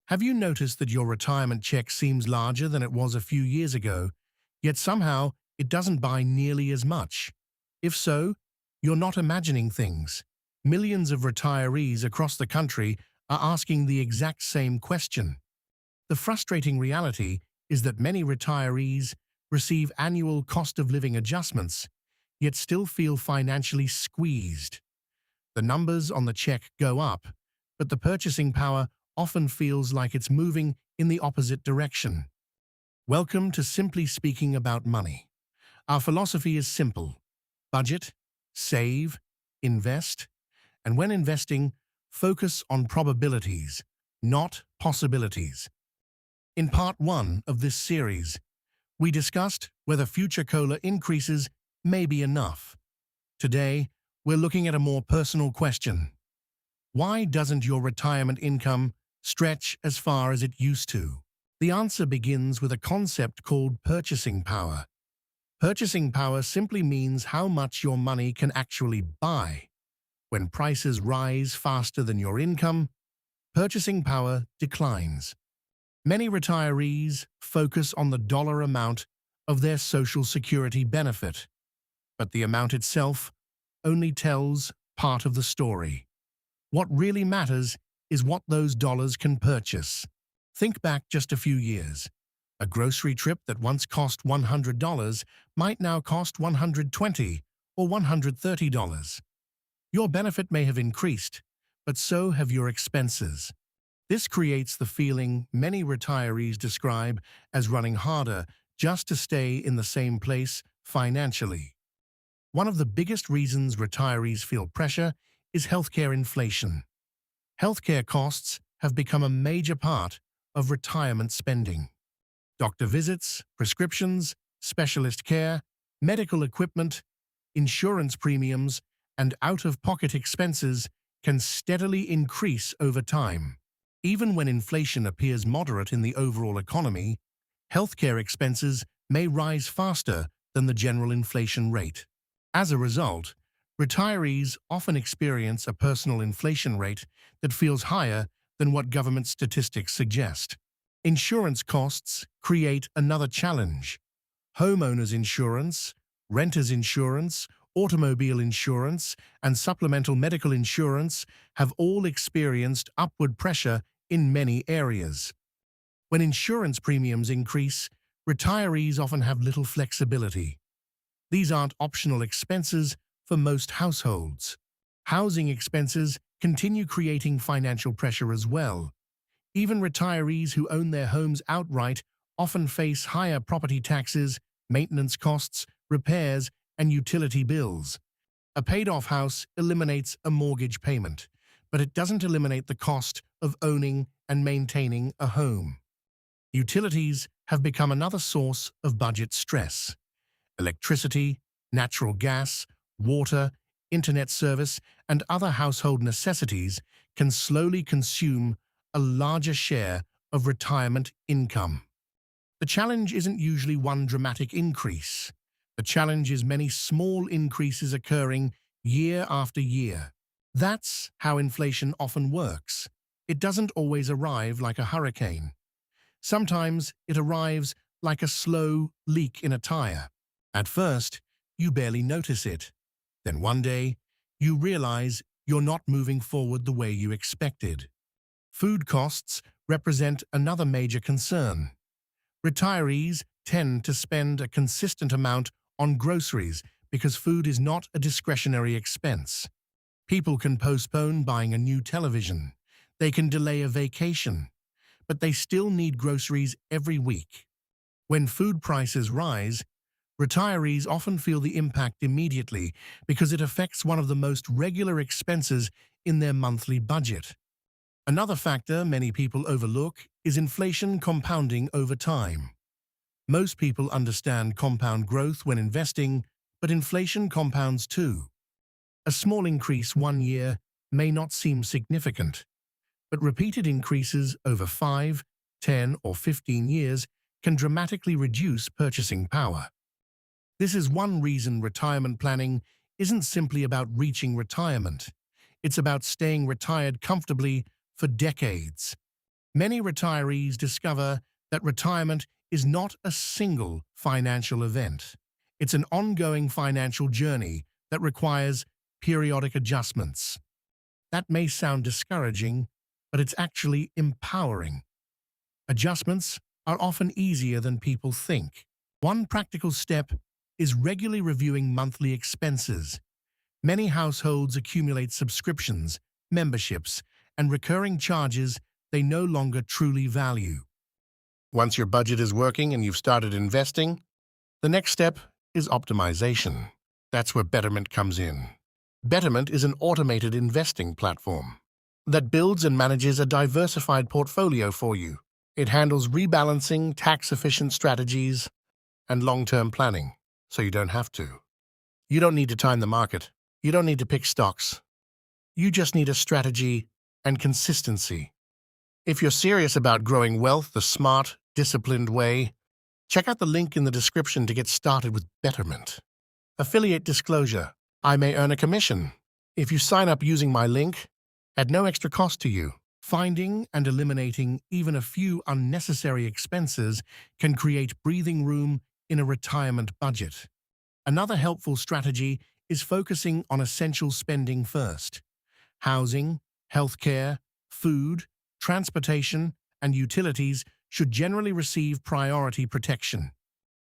Have you noticed that your retirement check seems larger than it was a few years ago, yet somehow it doesn't buy nearly as much? If so, you're not imagining things. Millions of retirees across the country are asking the exact same question. The frustrating reality is that many retirees receive annual cost of living adjustments, yet still feel financially squeezed. The numbers on the check go up, but the purchasing power often feels like it's moving in the opposite direction. Welcome to Simply Speaking About Money. Our philosophy is simple: budget, save, invest, and when investing, focus on probabilities, not possibilities. In part 1 of this series, we discussed whether future COLA increases may be enough. Today, we're looking at a more personal question. Why doesn't your retirement income stretch as far as it used to? The answer begins with a concept called purchasing power. Purchasing power simply means how much your money can actually buy. When prices rise faster than your income, purchasing power declines. Many retirees focus on the dollar amount of their Social Security benefit, but the amount itself only tells part of the story. What really matters is what those dollars can purchase. Think back just a few years. A grocery trip that once cost $100 might now cost $120 or $130. Your benefit may have increased, but so have your expenses. This creates the feeling many retirees describe as running harder just to stay in the same place financially. One of the biggest reasons retirees feel pressure is healthcare inflation. Healthcare costs have become a major part of retirement spending. Doctor visits, prescriptions, specialist care, medical equipment, insurance premiums, and out-of-pocket expenses can steadily increase over time. Even when inflation appears moderate in the overall economy, healthcare expenses may rise faster than the general inflation rate. As a result, retirees often experience a personal inflation rate that feels higher than what government statistics suggest. Insurance costs create another challenge. Homeowners insurance, renters insurance, automobile insurance, and supplemental medical insurance have all experienced upward pressure in many areas. When insurance premiums increase, retirees often have little flexibility. These aren't optional expenses for most households. Housing expenses continue creating financial pressure as well. Even retirees who own their homes outright often face higher property taxes, maintenance costs, repairs, and utility bills. A paid-off house eliminates a mortgage payment, but it doesn't eliminate the cost of owning and maintaining a home. Utilities have become another source of budget stress. Electricity, natural gas, water, internet service, and other household necessities can slowly consume a larger share of retirement income. The challenge isn't usually one dramatic increase. The challenge is many small increases occurring year after year. That's how inflation often works. It doesn't always arrive like a hurricane. Sometimes it arrives like a slow leak in a tire. At first, you barely notice it. Then one day, you realize you're not moving forward the way you expected. Food costs represent another major concern. Retirees tend to spend a consistent amount on groceries because food is not a discretionary expense. People can postpone buying a new television. They can delay a vacation, but they still need groceries every week. When food prices rise, retirees often feel the impact immediately because it affects one of the most regular expenses in their monthly budget. Another factor many people overlook is inflation compounding over time. Most people understand compound growth when investing, but inflation compounds too. A small increase one year may not seem significant, but repeated increases over 5, 10, or 15 years can dramatically reduce purchasing power. This is one reason retirement planning isn't simply about reaching retirement. It's about staying retired comfortably for decades. Many retirees discover that retirement is not a single financial event. It's an ongoing financial journey that requires periodic adjustments. That may sound discouraging, but it's actually empowering. Adjustments are often easier than people think. One practical step is regularly reviewing monthly expenses. Many households accumulate subscriptions, memberships, and recurring charges they no longer truly value. Once your budget is working and you've started investing, the next step is optimization. That's where Betterment comes in. Betterment is an automated investing platform that builds and manages a diversified portfolio for you. It handles rebalancing, tax-efficient strategies, and long-term planning, so you don't have to. You don't need to time the market. You don't need to pick stocks. You just need a strategy and consistency. If you're serious about growing wealth the smart, disciplined way, check out the link in the description to get started with Betterment. Affiliate disclosure: I may earn a commission if you sign up using my link at no extra cost to you. Finding and eliminating even a few unnecessary expenses can create breathing room in a retirement budget. Another helpful strategy is focusing on essential spending first. Housing, healthcare, food, transportation, and utilities should generally receive priority protection.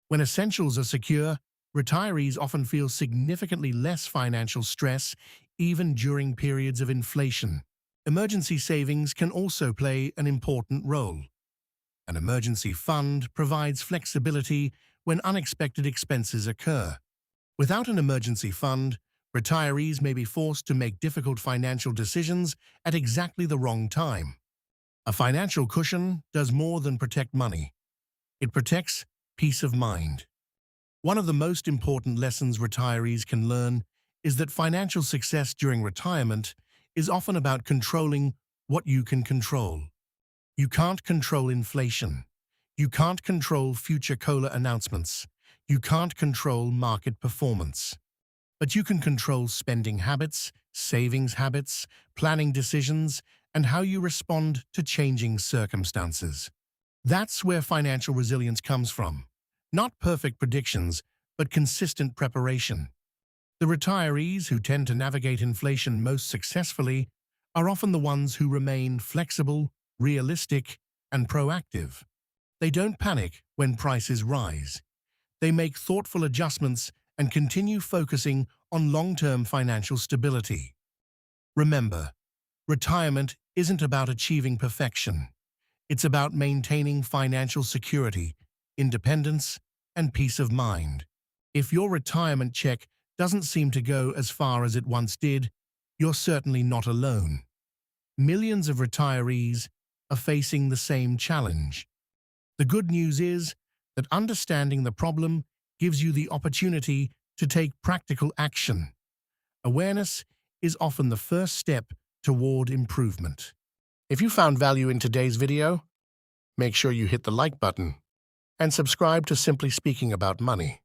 When essentials are secure, retirees often feel significantly less financial stress even during periods of inflation. Emergency savings can also play an important role. An emergency fund provides flexibility when unexpected expenses occur. Without an emergency fund, retirees may be forced to make difficult financial decisions at exactly the wrong time. A financial cushion does more than protect money. It protects peace of mind. One of the most important lessons retirees can learn is that financial success during retirement is often about controlling what you can control. You can't control inflation. You can't control future COLA announcements. You can't control market performance. But you can control spending habits, savings habits, planning decisions, and how you respond to changing circumstances. That's where financial resilience comes from. Not perfect predictions, but consistent preparation. The retirees who tend to navigate inflation most successfully are often the ones who remain flexible, realistic, and proactive. They don't panic when prices rise. They make thoughtful adjustments and continue focusing on long-term financial stability. Remember, retirement isn't about achieving perfection. It's about maintaining financial security, independence, and peace of mind. If your retirement check doesn't seem to go as far as it once did, you're certainly not alone. Millions of retirees are facing the same challenge. The good news is that understanding the problem gives you the opportunity to take practical action. Awareness is often the first step toward improvement. If you found value in today's video, make sure you hit the like button and subscribe to Simply Speaking About Money,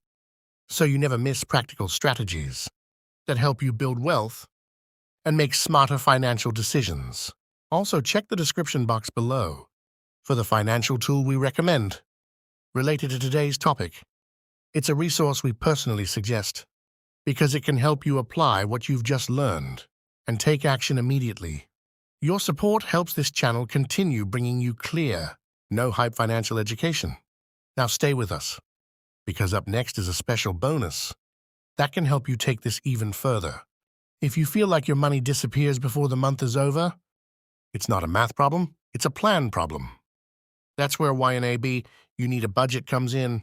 so you never miss practical strategies that help you build wealth and make smarter financial decisions. Also, check the description box below for the financial tool we recommend related to today's topic. It's a resource we personally suggest because it can help you apply what you've just learned and take action immediately. Your support helps this channel continue bringing you clear, no-hype financial education. Now stay with us, because up next is a special bonus that can help you take this even further. If you feel like your money disappears before the month is over, it's not a math problem, it's a plan problem. That's where YNAB, You Need a Budget, comes in.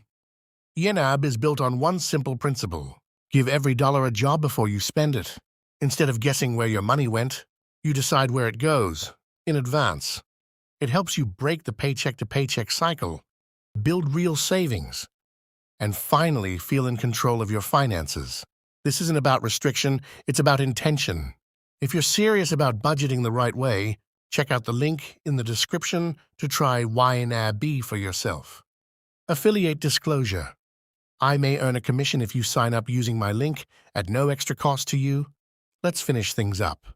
YNAB is built on one simple principle: give every dollar a job before you spend it. Instead of guessing where your money went, you decide where it goes in advance. It helps you break the paycheck-to-paycheck cycle, build real savings, and finally feel in control of your finances. This isn't about restriction, it's about intention. If you're serious about budgeting the right way, check out the link in the description to try YNAB for yourself. Affiliate disclosure: I may earn a commission if you sign up using my link at no extra cost to you. Let's finish things up.